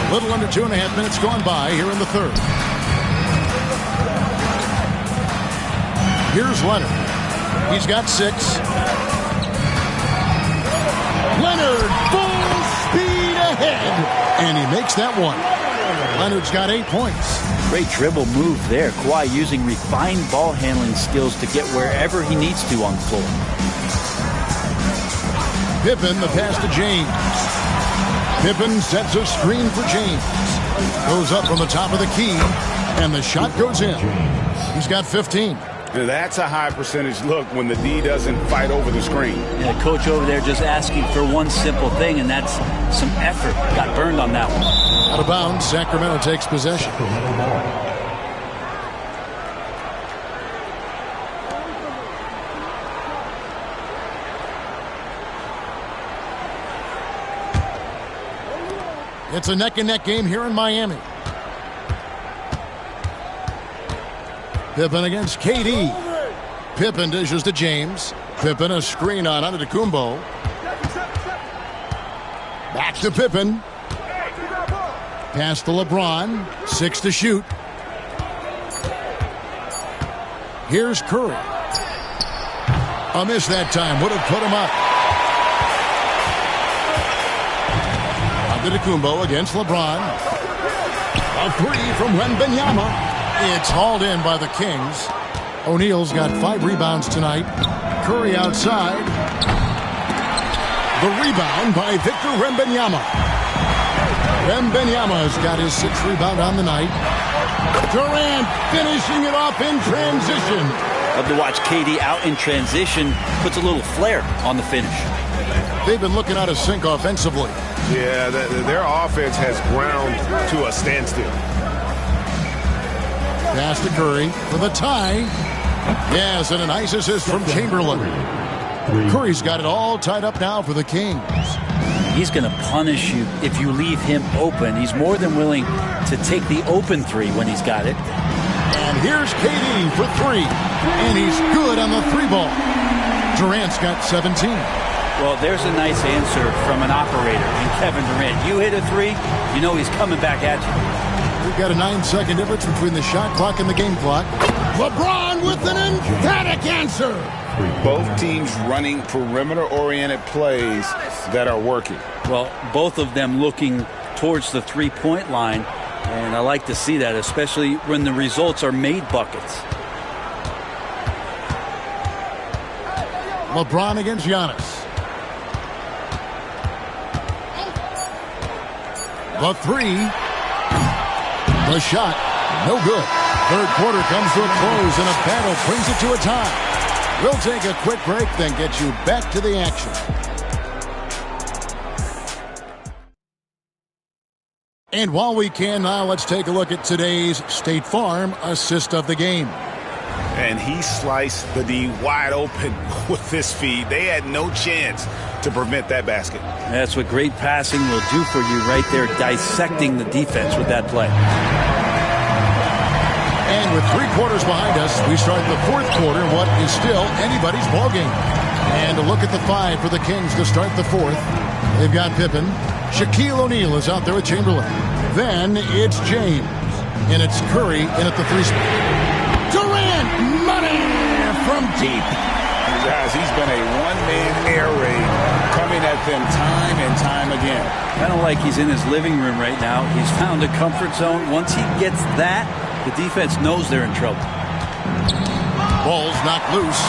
A little under 2.5 minutes gone by here in the third. Here's Leonard. He's got 6. Leonard full speed ahead. And he makes that one. Leonard's got 8 points. Great dribble move there. Kawhi using refined ball handling skills to get wherever he needs to on the floor. Pippen, the pass to James. Pippen sets a screen for James. Goes up from the top of the key, and the shot goes in. He's got 15. That's a high percentage look when the D doesn't fight over the screen. Yeah, the coach over there just asking for one simple thing, and that's some effort. Got burned on that one. Out of bounds, Sacramento takes possession. It's a neck-and-neck game here in Miami. Pippen against KD. Pippen dishes to James. Pippen a screen on Antetokounmpo. Back to Pippen. Pass to LeBron. 6 to shoot. Here's Curry. A miss that time. Would have put him up. Antetokounmpo against LeBron. A three from Wembanyama. It's hauled in by the Kings. O'Neal's got 5 rebounds tonight. Curry outside. The rebound by Victor Wembanyama. Wembanyama's got his 6th rebound on the night. Durant finishing it off in transition. Love to watch KD out in transition. Puts a little flair on the finish. They've been looking out of sync offensively. Yeah, their offense has ground to a standstill. Pass to Curry for the tie. Yes, and a nice assist from Chamberlain. Curry's got it all tied up now for the Kings. He's going to punish you if you leave him open. He's more than willing to take the open three when he's got it. And here's KD for 3. And he's good on the 3-ball. Durant's got 17. Well, there's a nice answer from an operator in Kevin Durant. You hit a 3, you know he's coming back at you. We've got a 9-second difference between the shot clock and the game clock. LeBron with an emphatic answer. Both teams running perimeter-oriented plays that are working. Well, both of them looking towards the three-point line, and I like to see that, especially when the results are made buckets. LeBron against Giannis. The 3. The shot, no good. Third quarter comes to a close, and a battle brings it to a tie. We'll take a quick break, then get you back to the action. And while we can now, let's take a look at today's State Farm assist of the game. And he sliced the D wide open with this feed. They had no chance to prevent that basket. That's what great passing will do for you right there, dissecting the defense with that play. And with 3 quarters behind us, we start the 4th quarter, what is still anybody's ballgame. And a look at the 5 for the Kings to start the 4th. They've got Pippen. Shaquille O'Neal is out there with Chamberlain. Then it's James. And it's Curry in at the 3 spot. Durant, money from deep. Guys, he's been a one-man air raid coming at them time and time again. Kind of like he's in his living room right now. He's found a comfort zone. Once he gets that, the defense knows they're in trouble. Ball's knocked loose.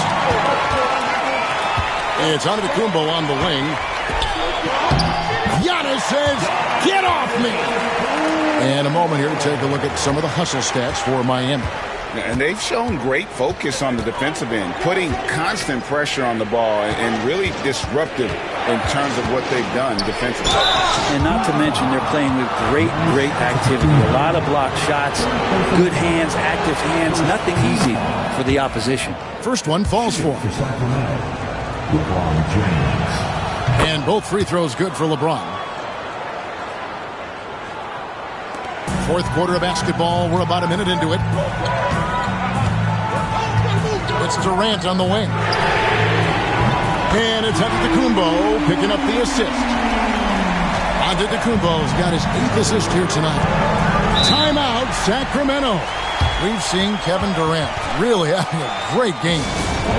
It's Antetokounmpo on the wing. Giannis says, "Get off me!" And a moment here to take a look at some of the hustle stats for Miami. And they've shown great focus on the defensive end, putting constant pressure on the ball and really disruptive in terms of what they've done defensively. And not to mention they're playing with great activity. A lot of block shots, good hands, active hands, nothing easy for the opposition. First one falls for him. And both free throws good for LeBron. 4th quarter of basketball. We're about a minute into it. It's Durant on the wing. And it's Antetokounmpo picking up the assist. Antetokounmpo's got his 8th assist here tonight. Timeout, Sacramento. We've seen Kevin Durant really having a great game.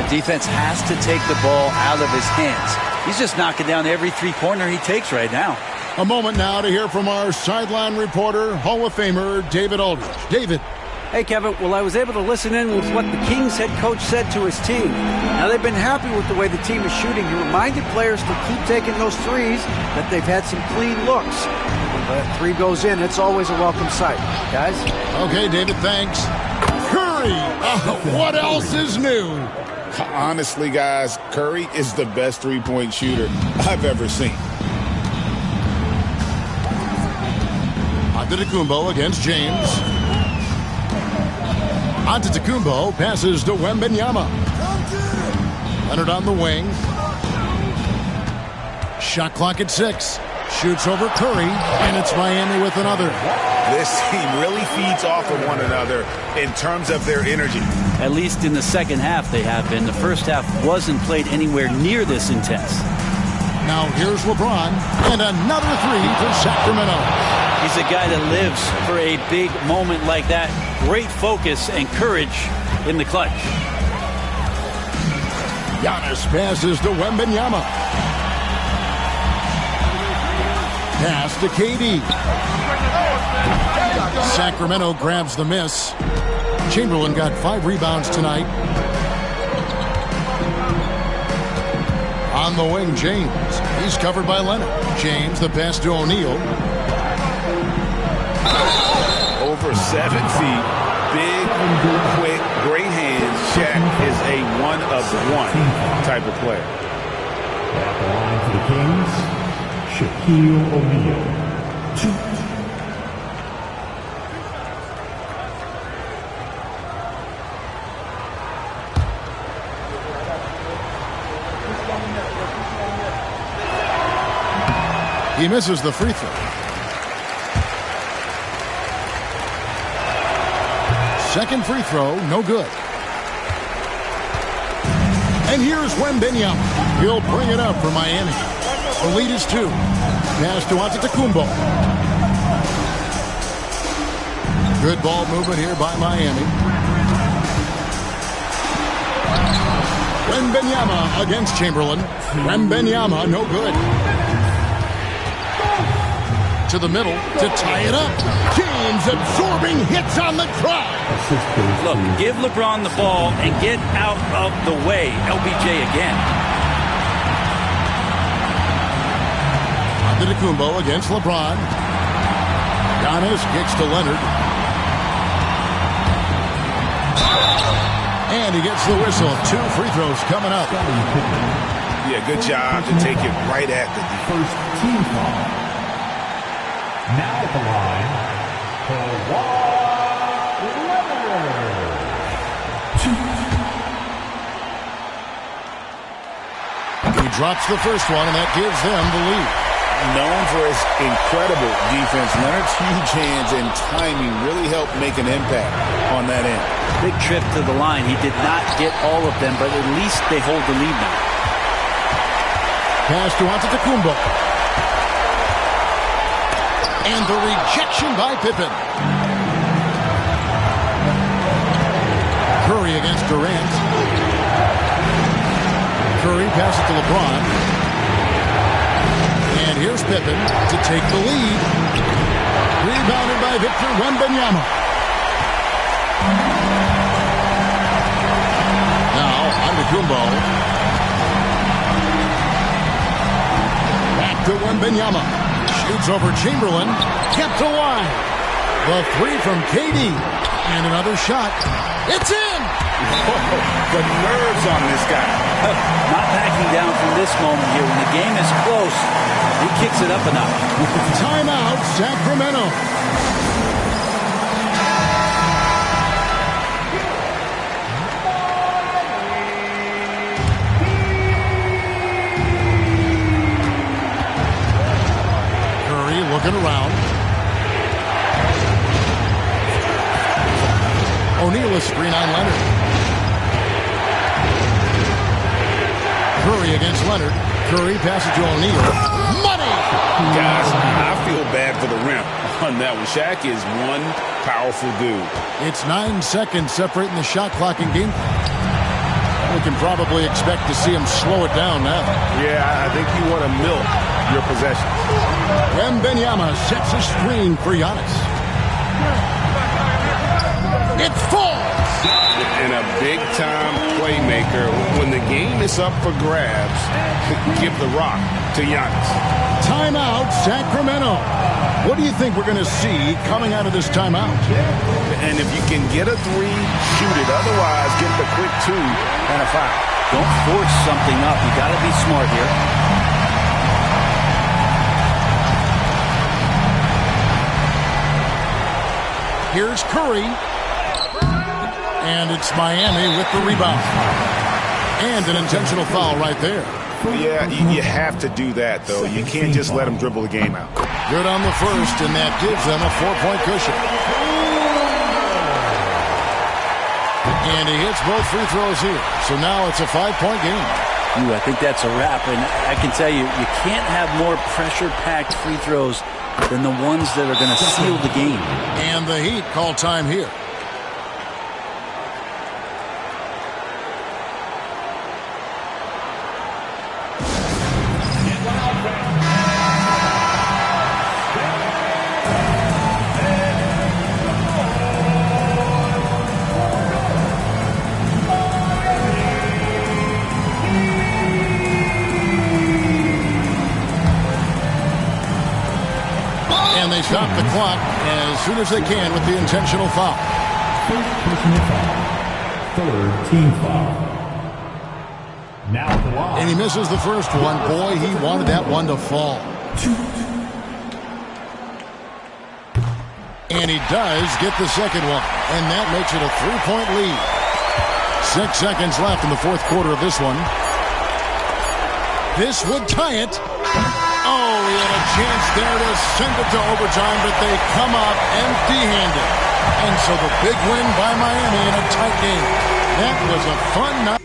The defense has to take the ball out of his hands. He's just knocking down every three-pointer he takes right now. A moment now to hear from our sideline reporter, Hall of Famer David Aldridge. David. Hey, Kevin. Well, I was able to listen in with what the Kings head coach said to his team. Now, they've been happy with the way the team is shooting. He reminded players to keep taking those threes, that they've had some clean looks. When that 3 goes in, it's always a welcome sight. Guys? Okay, David, thanks. Curry! What else is new? Honestly, guys, Curry is the best three-point shooter I've ever seen. Antetokounmpo against James. Antetokounmpo passes to Wembanyama. Leonard on the wing. Shot clock at 6. Shoots over Curry, and it's Miami with another. This team really feeds off of one another in terms of their energy. At least in the second half they have been. The first half wasn't played anywhere near this intense. Now here's LeBron, and another three for Sacramento. He's a guy that lives for a big moment like that. Great focus and courage in the clutch. Giannis passes to Wembanyama. Pass to KD. Sacramento grabs the miss. Chamberlain got 5 rebounds tonight. On the wing, James. He's covered by Leonard. James, the pass to O'Neal. Over 7 feet. Big, quick, great hands. Shaq is a one-of-one type of player. At the line for the Kings, Shaquille O'Neal. 2. He misses the free throw. Second free throw, no good. And here's Wembanyama. He'll bring it up for Miami. The lead is 2. Pass to Antetokounmpo. Good ball movement here by Miami. Wembanyama against Chamberlain. Wembanyama, no good. To the middle to tie it up. James absorbing hits on the drive. Look, give LeBron the ball and get out of the way. LBJ again. Antetokounmpo against LeBron. Giannis kicks to Leonard. And he gets the whistle. 2 free throws coming up. Yeah, good job to take it right at the first team foul. Now at the line, Kawhi Leonard. 2. He drops the first one, and that gives them the lead. Known for his incredible defense, Leonard's huge hands and timing really helped make an impact on that end. Big trip to the line. He did not get all of them, but at least they hold the lead now. Pass to Antetokounmpo. And the rejection by Pippen. Curry against Durant. Curry passes to LeBron. And here's Pippen to take the lead. Rebounded by Victor Wembanyama. Now, Antetokounmpo. Back to Wembanyama. Shoots over Chamberlain. Kept alive. The 3 from KD. And another shot. It's in! The nerves on this guy. Not backing down from this moment here. When the game is close, he kicks it up a notch. Timeout, Sacramento. Curry looking around. O'Neal a screen on Leonard. Curry against Leonard. Curry passes to O'Neal. Money! Guys, I feel bad for the rim on that one. Shaq is one powerful dude. It's 9 seconds separating the shot clock and game clock. We can probably expect to see him slow it down now. Yeah, I think you want to milk your possessions. Wembanyama sets a screen for Giannis. It falls! And a big-time playmaker. When the game is up for grabs, give the rock to Giannis. Timeout, Sacramento. What do you think we're going to see coming out of this timeout? And if you can get a 3, shoot it. Otherwise, get the quick 2 and a foul. Don't force something up. You got to be smart here. Here's Curry. And it's Miami with the rebound. And an intentional foul right there. Yeah, you have to do that, though. You can't just let them dribble the game out. Good on the first, and that gives them a 4-point cushion. And he hits both free throws here. So now it's a 5-point game. you. I think that's a wrap. And I can tell you, you can't have more pressure-packed free throws than the ones that are going to seal the game. And the Heat call time here. And they stop the clock as soon as they can with the intentional foul. First personal foul. Third team foul. Now the line. And he misses the first one. Boy, he wanted that one to fall. And he does get the second one. And that makes it a 3-point lead. 6 seconds left in the fourth quarter of this one. This would tie it. Oh, he had a chance there to send it to overtime, but they come up empty-handed. And so the big win by Miami in a tight game. That was a fun night.